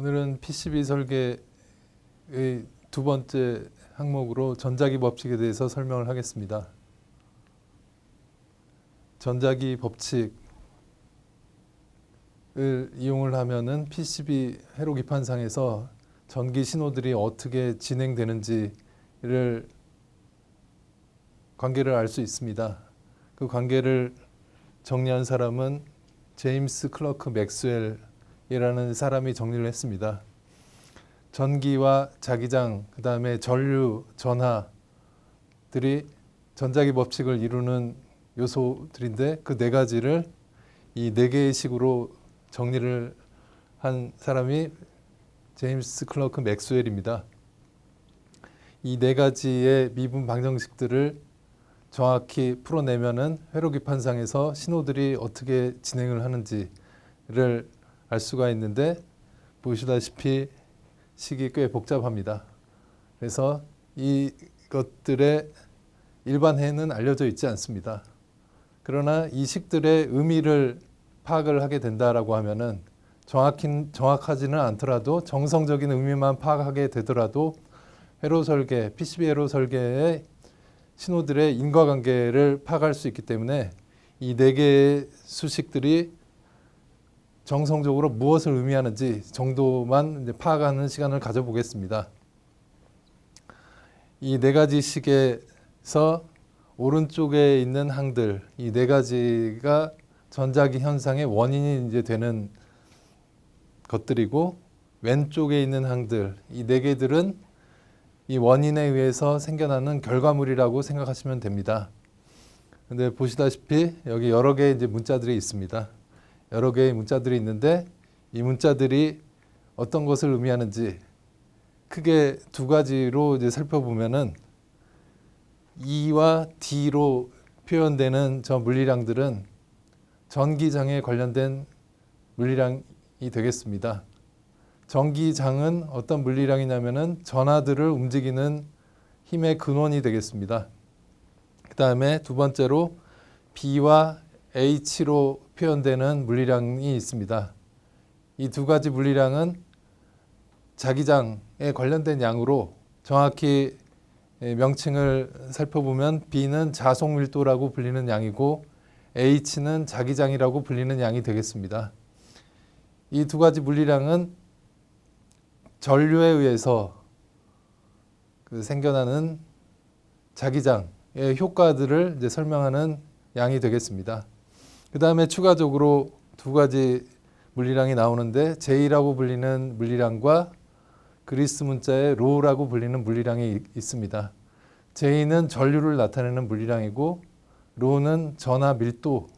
오늘은 PCB 설계의 두 번째 항목으로 전자기 법칙에 대해서 설명을 하겠습니다. 전자기 법칙을 이용을 하면은 PCB 회로 기판상에서 전기 신호들이 어떻게 진행되는지를 관계를 알 수 있습니다. 그 관계를 정리한 사람은 제임스 클러크 맥스웰이라는 사람이 정리를 했습니다. 전기와 자기장, 그 다음에 전류, 전하들이 전자기 법칙을 이루는 요소들인데 그 네 가지를 이 네 개의 식으로 정리를 한 사람이 제임스 클러크 맥스웰입니다. 이 네 가지의 미분 방정식들을 정확히 풀어내면은 회로기판상에서 신호들이 어떻게 진행을 하는지를 알 수가 있는데 보시다시피 식이 꽤 복잡합니다. 그래서 이것들의 일반해는 알려져 있지 않습니다. 그러나 이 식들의 의미를 파악을 하게 된다라고 하면은 정확하지는 않더라도 정성적인 의미만 파악하게 되더라도 회로 설계, PCB 회로 설계의 신호들의 인과관계를 파악할 수 있기 때문에 이 네 개의 수식들이 정성적으로 무엇을 의미하는지 정도만 이제 파악하는 시간을 가져보겠습니다. 이 네 가지 식에서 오른쪽에 있는 항들, 이 네 가지가 전자기 현상의 원인이 이제 되는 것들이고 왼쪽에 있는 항들, 이 네 개들은 이 원인에 의해서 생겨나는 결과물이라고 생각하시면 됩니다. 근데 보시다시피 여기 여러 개의 이제 문자들이 있습니다. 여러 개의 문자들이 있는데 이 문자들이 어떤 것을 의미하는지 크게 두 가지로 이제 살펴보면은 E와 D로 표현되는 저 물리량들은 전기장에 관련된 물리량이 되겠습니다. 전기장은 어떤 물리량이냐면은 전하들을 움직이는 힘의 근원이 되겠습니다. 그 다음에 두 번째로 B와 H로 표현되는 물리량이 있습니다. 이 두 가지 물리량은 자기장에 관련된 양으로 정확히 명칭을 살펴보면 B는 자속 밀도라고 불리는 양이고 H는 자기장이라고 불리는 양이 되겠습니다. 이 두 가지 물리량은 전류에 의해서 생겨나는 자기장의 효과들을 이제 설명하는 양이 되겠습니다. 그 다음에 추가적으로 두 가지 물리량이 나오는데 J라고 불리는 물리량과 그리스 문자의 로라고 불리는 물리량이 있습니다. J는 전류를 나타내는 물리량이고 로는 전하 밀도,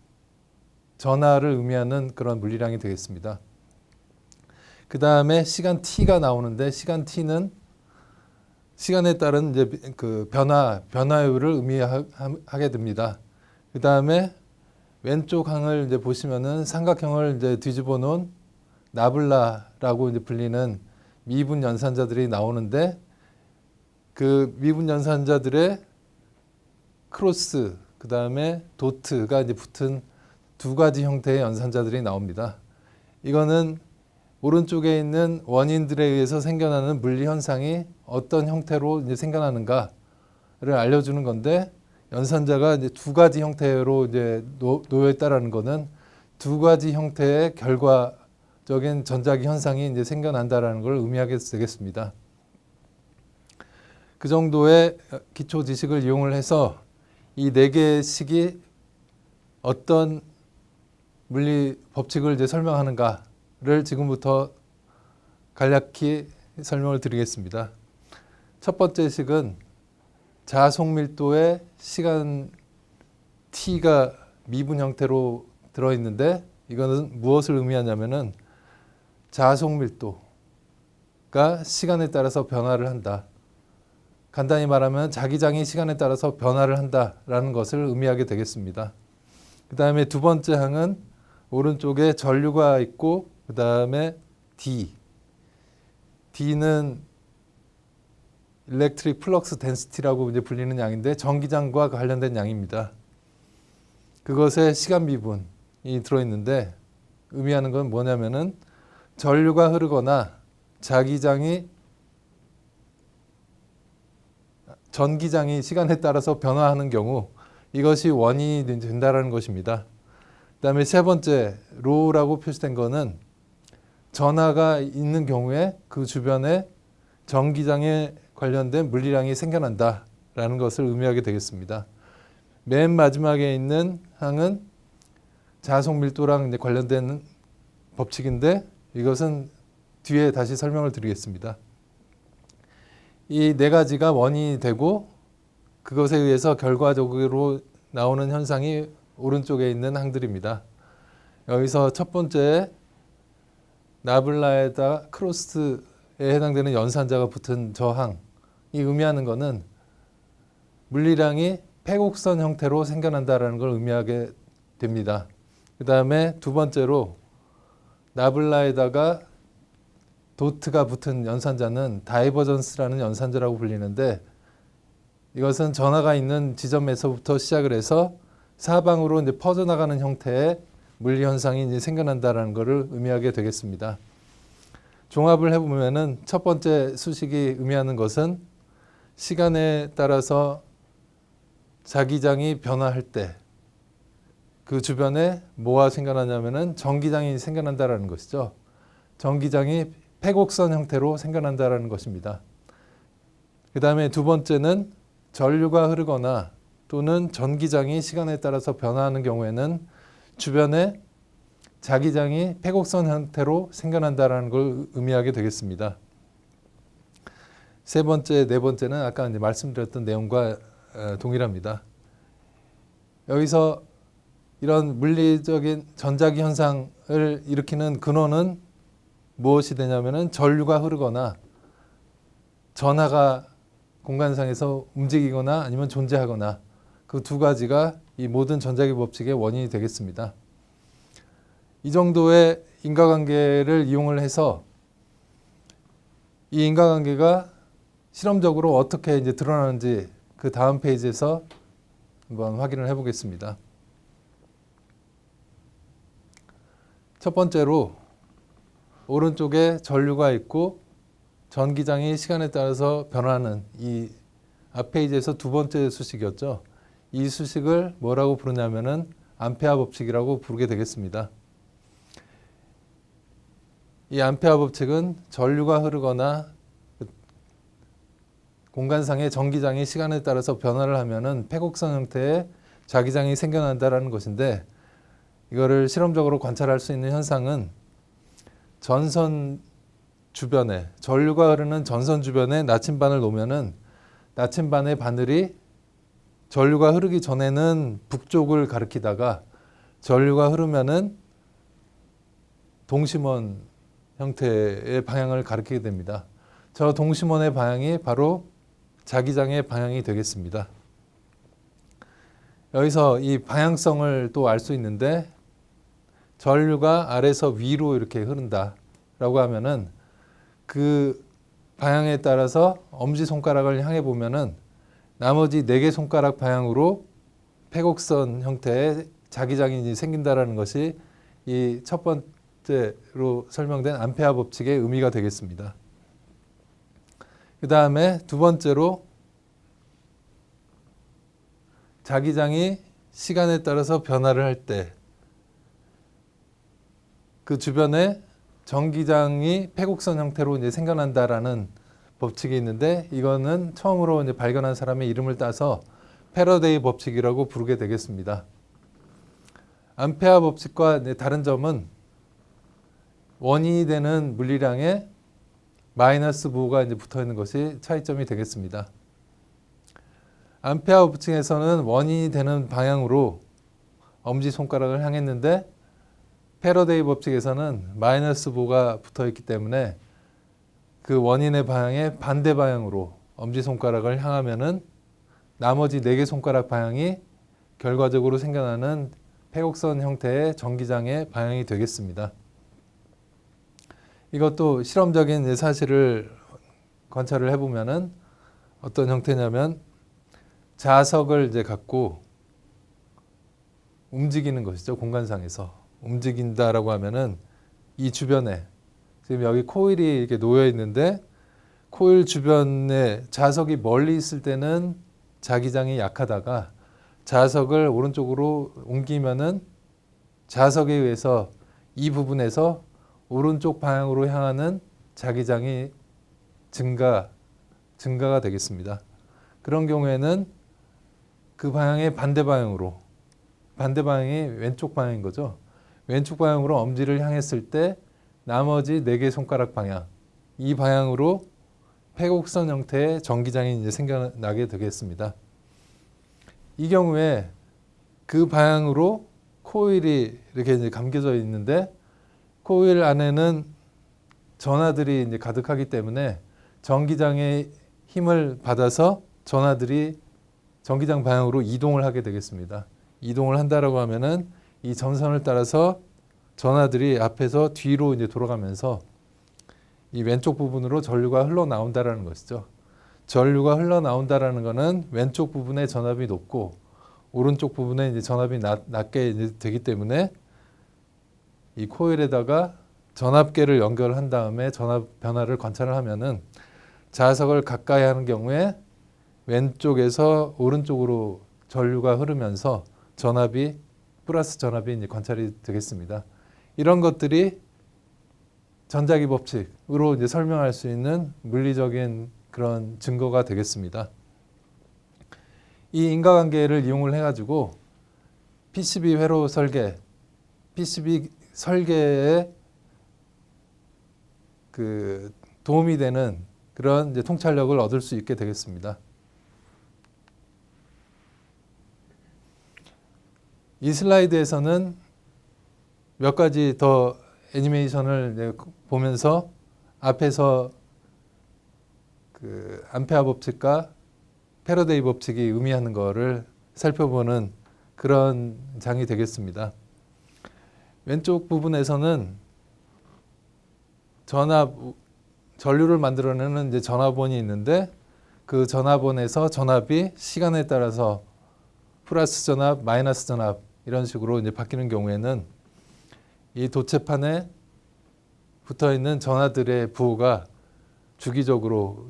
전하를 의미하는 그런 물리량이 되겠습니다. 그 다음에 시간 t가 나오는데 시간 t는 시간에 따른 이제 그 변화율을 의미하게 됩니다. 그 다음에 왼쪽 항을 이제 보시면은 삼각형을 이제 뒤집어 놓은 나블라라고 이제 불리는 미분 연산자들이 나오는데 그 미분 연산자들의 크로스 그 다음에 도트가 이제 붙은 두 가지 형태의 연산자들이 나옵니다. 이거는 오른쪽에 있는 원인들에 의해서 생겨나는 물리 현상이 어떤 형태로 이제 생겨나는가를 알려주는 건데 연산자가 이제 두 가지 형태로 이제 놓여 있다라는 것은 두 가지 형태의 결과적인 전자기 현상이 이제 생겨난다라는 걸 의미하게 되겠습니다. 그 정도의 기초 지식을 이용을 해서 이 네 개의 식이 어떤 물리 법칙을 이제 설명하는가를 지금부터 간략히 설명을 드리겠습니다. 첫 번째 식은 자속 밀도의 시간 t가 미분 형태로 들어있는데 이거는 무엇을 의미하냐면은 자속 밀도가 시간에 따라서 변화를 한다. 간단히 말하면 자기장이 시간에 따라서 변화를 한다라는 것을 의미하게 되겠습니다. 그 다음에 두 번째 항은 오른쪽에 전류가 있고 그 다음에 D는 Electric Flux Density라고 이제 불리는 양인데 전기장과 관련된 양입니다. 그것에 시간 미분이 들어있는데 의미하는 건 뭐냐면은 전류가 흐르거나 자기장이 전기장이 시간에 따라서 변화하는 경우 이것이 원인이 된다는 것입니다. 그 다음에 세 번째 로라고 표시된 거는 전하가 있는 경우에 그 주변에 전기장에 관련된 물리량이 생겨난다라는 것을 의미하게 되겠습니다. 맨 마지막에 있는 항은 자속 밀도랑 관련된 법칙인데 이것은 뒤에 다시 설명을 드리겠습니다. 이 네 가지가 원인이 되고 그것에 의해서 결과적으로 나오는 현상이 오른쪽에 있는 항들입니다. 여기서 첫 번째 나블라에다 크로스에 해당되는 연산자가 붙은 저 항이 의미하는 것은 물리량이 패곡선 형태로 생겨난다는 걸 의미하게 됩니다. 그 다음에 두 번째로 나블라에다가 도트가 붙은 연산자는 다이버전스라는 연산자라고 불리는데 이것은 전하가 있는 지점에서부터 시작을 해서 사방으로 이제 퍼져나가는 형태의 물리 현상이 이제 생겨난다는 것을 의미하게 되겠습니다. 종합을 해보면은 첫 번째 수식이 의미하는 것은 시간에 따라서 자기장이 변화할 때 그 주변에 뭐가 생겨나냐면은 전기장이 생겨난다는 것이죠. 전기장이 패곡선 형태로 생겨난다는 것입니다. 그 다음에 두 번째는 전류가 흐르거나 또는 전기장이 시간에 따라서 변화하는 경우에는 주변에 자기장이 패곡선 형태로 생겨난다는 걸 의미하게 되겠습니다. 세 번째, 네 번째는 아까 이제 말씀드렸던 내용과 동일합니다. 여기서 이런 물리적인 전자기 현상을 일으키는 근원은 무엇이 되냐면은 전류가 흐르거나 전하가 공간상에서 움직이거나 아니면 존재하거나 그 두 가지가 이 모든 전자기 법칙의 원인이 되겠습니다. 이 정도의 인과관계를 이용을 해서 이 인과관계가 실험적으로 어떻게 이제 드러나는지 그 다음 페이지에서 한번 확인을 해보겠습니다. 첫 번째로 오른쪽에 전류가 있고 전기장이 시간에 따라서 변하는 이 앞 페이지에서 두 번째 수식이었죠. 이 수식을 뭐라고 부르냐면은 암페어 법칙이라고 부르게 되겠습니다. 이 암페어 법칙은 전류가 흐르거나 공간상의 전기장이 시간에 따라서 변화를 하면은 패곡선 형태의 자기장이 생겨난다는 것인데 이거를 실험적으로 관찰할 수 있는 현상은 전선 주변에 전류가 흐르는 전선 주변에 나침반을 놓으면은 나침반의 바늘이 전류가 흐르기 전에는 북쪽을 가리키다가 전류가 흐르면은 동심원 형태의 방향을 가리키게 됩니다. 저 동심원의 방향이 바로 자기장의 방향이 되겠습니다. 여기서 이 방향성을 또 알 수 있는데 전류가 아래에서 위로 이렇게 흐른다라고 하면은 그 방향에 따라서 엄지손가락을 향해 보면은 나머지 4개 손가락 방향으로 패곡선 형태의 자기장이 생긴다라는 것이 이 첫 번째로 설명된 암페어 법칙의 의미가 되겠습니다. 그 다음에 두 번째로 자기장이 시간에 따라서 변화를 할 때 그 주변에 전기장이 패곡선 형태로 이제 생겨난다라는 법칙이 있는데 이거는 처음으로 이제 발견한 사람의 이름을 따서 패러데이 법칙이라고 부르게 되겠습니다. 암페어 법칙과 다른 점은 원인이 되는 물리량에 마이너스 부호가 이제 붙어 있는 것이 차이점이 되겠습니다. 암페어 법칙에서는 원인이 되는 방향으로 엄지손가락을 향했는데 패러데이 법칙에서는 마이너스 부호가 붙어 있기 때문에 그 원인의 방향의 반대 방향으로 엄지손가락을 향하면은 나머지 4개 손가락 방향이 결과적으로 생겨나는 패곡선 형태의 전기장의 방향이 되겠습니다. 이것도 실험적인 사실을 관찰을 해보면은 어떤 형태냐면 자석을 이제 갖고 움직이는 것이죠. 공간상에서 움직인다라고 하면은 이 주변에 지금 여기 코일이 이렇게 놓여 있는데 코일 주변에 자석이 멀리 있을 때는 자기장이 약하다가 자석을 오른쪽으로 옮기면은 자석에 의해서 이 부분에서 오른쪽 방향으로 향하는 자기장이 증가가 되겠습니다. 그런 경우에는 그 방향의 반대 방향이 왼쪽 방향인 거죠. 왼쪽 방향으로 엄지를 향했을 때 나머지 4개 손가락 방향, 이 방향으로 패곡선 형태의 전기장이 이제 생겨나게 되겠습니다. 이 경우에 그 방향으로 코일이 이렇게 이제 감겨져 있는데 코일 안에는 전하들이 이제 가득하기 때문에 전기장의 힘을 받아서 전하들이 전기장 방향으로 이동을 하게 되겠습니다. 이동을 한다라고 하면은 이 전선을 따라서 전하들이 앞에서 뒤로 이제 돌아가면서 이 왼쪽 부분으로 전류가 흘러나온다라는 것이죠. 전류가 흘러나온다라는 것은 왼쪽 부분에 전압이 높고 오른쪽 부분에 이제 전압이 낮게 이제 되기 때문에 이 코일에다가 전압계를 연결한 다음에 전압 변화를 관찰을 하면은 자석을 가까이 하는 경우에 왼쪽에서 오른쪽으로 전류가 흐르면서 전압이 플러스 전압이 이제 관찰이 되겠습니다. 이런 것들이 전자기 법칙으로 이제 설명할 수 있는 물리적인 그런 증거가 되겠습니다. 이 인과관계를 이용을 해가지고 PCB 회로 설계, PCB 설계에 그 도움이 되는 그런 이제 통찰력을 얻을 수 있게 되겠습니다. 이 슬라이드에서는 몇 가지 더 애니메이션을 보면서 앞에서 그 암페어 법칙과 패러데이 법칙이 의미하는 것을 살펴보는 그런 장이 되겠습니다. 왼쪽 부분에서는 전류를 만들어내는 이제 전압원이 있는데 그 전압원에서 전압이 시간에 따라서 플러스 전압, 마이너스 전압 이런 식으로 이제 바뀌는 경우에는 이 도체판에 붙어 있는 전하들의 부호가 주기적으로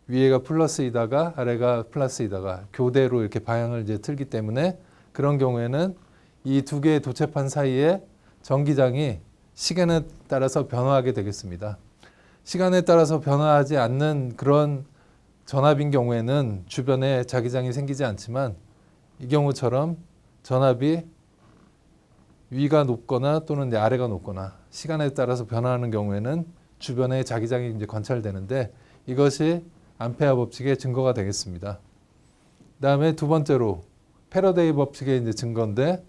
위에가 플러스이다가 아래가 플러스이다가 교대로 이렇게 방향을 이제 틀기 때문에 그런 경우에는 이 두 개의 도체판 사이에 전기장이 시간에 따라서 변화하게 되겠습니다. 시간에 따라서 변화하지 않는 그런 전압인 경우에는 주변에 자기장이 생기지 않지만 이 경우처럼 전압이 위가 높거나 또는 아래가 높거나 시간에 따라서 변화하는 경우에는 주변에 자기장이 이제 관찰되는데 이것이 암페어 법칙의 증거가 되겠습니다. 그다음에 두 번째로 패러데이 법칙의 이제 증거인데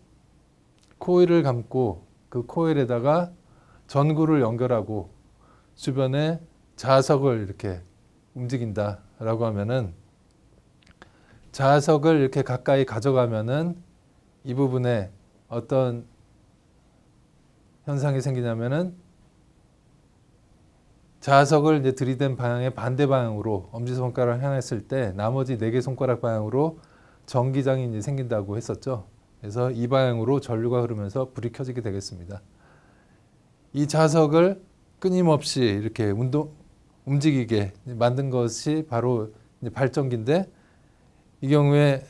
코일을 감고 그 코일에다가 전구를 연결하고 주변에 자석을 이렇게 움직인다라고 하면은 자석을 이렇게 가까이 가져가면은 이 부분에 어떤 현상이 생기냐면은 자석을 이제 들이댄 방향의 반대 방향으로 엄지손가락을 향했을 때 나머지 4개 손가락 방향으로 전기장이 이제 생긴다고 했었죠. 그래서 이 방향으로 전류가 흐르면서 불이 켜지게 되겠습니다. 이 자석을 끊임없이 이렇게 움직이게 만든 것이 바로 이제 발전기인데 이 경우에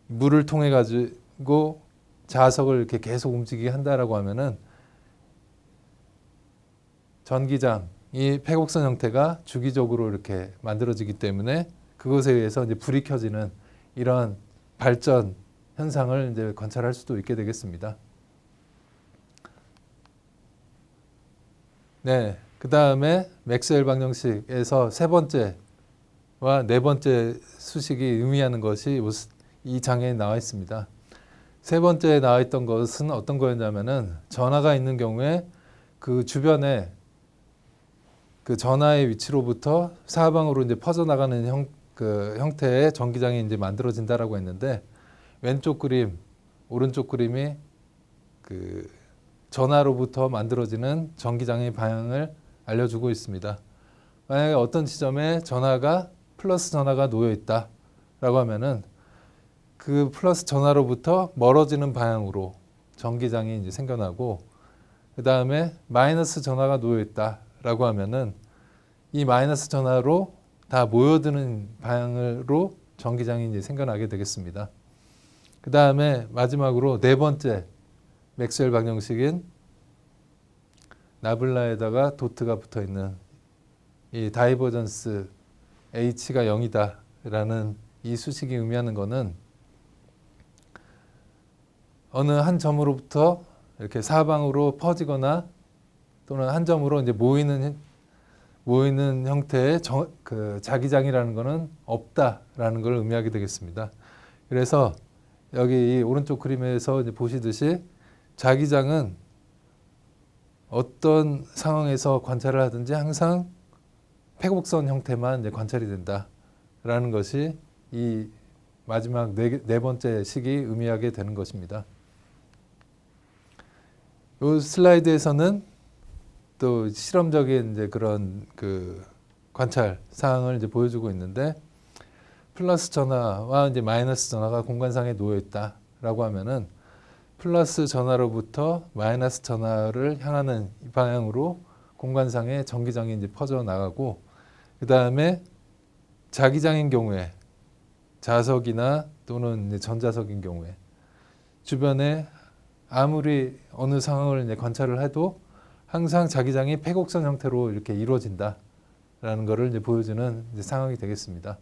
물을 통해 가지고 자석을 이렇게 계속 움직이게 한다라고 하면은 전기장이 패곡선 형태가 주기적으로 이렇게 만들어지기 때문에 그것에 의해서 이제 불이 켜지는 이런 발전 현상을 이제 관찰할 수도 있게 되겠습니다. 네, 그 다음에 맥스웰 방정식에서 세 번째와 네 번째 수식이 의미하는 것이 이 장에 나와 있습니다. 세 번째에 나와 있던 것은 어떤 거였냐면은 전하가 있는 경우에 그 주변에 그 전하의 위치로부터 사방으로 이제 퍼져나가는 형태의 전기장이 이제 만들어진다라고 했는데 왼쪽 그림, 오른쪽 그림이 그 전하로부터 만들어지는 전기장의 방향을 알려주고 있습니다. 만약에 어떤 지점에 플러스 전하가 놓여 있다라고 하면은 그 플러스 전하로부터 멀어지는 방향으로 전기장이 이제 생겨나고 그 다음에 마이너스 전하가 놓여 있다라고 하면은 이 마이너스 전하로 다 모여드는 방향으로 전기장이 이제 생겨나게 되겠습니다. 그 다음에 마지막으로 네 번째 맥스웰 방정식인 나블라에다가 도트가 붙어 있는 이 다이버전스 H가 0이다라는 이 수식이 의미하는 것은 어느 한 점으로부터 이렇게 사방으로 퍼지거나 또는 한 점으로 이제 모이는 형태의 자기장이라는 것은 없다라는 걸 의미하게 되겠습니다. 그래서 여기 이 오른쪽 그림에서 이제 보시듯이 자기장은 어떤 상황에서 관찰을 하든지 항상 패곡선 형태만 이제 관찰이 된다라는 것이 이 마지막 네 번째 식이 의미하게 되는 것입니다. 이 슬라이드에서는 또 실험적인 이제 그런 관찰 사항을 이제 보여주고 있는데 플러스 전하와 이제 마이너스 전하가 공간상에 놓여 있다라고 하면은 플러스 전하로부터 마이너스 전하를 향하는 이 방향으로 공간상에 전기장이 이제 퍼져 나가고 그 다음에 자기장인 경우에 자석이나 또는 이제 전자석인 경우에 주변에 아무리 어느 상황을 이제 관찰을 해도 항상 자기장이 패곡선 형태로 이렇게 이루어진다라는 것을 이제 보여주는 이제 상황이 되겠습니다.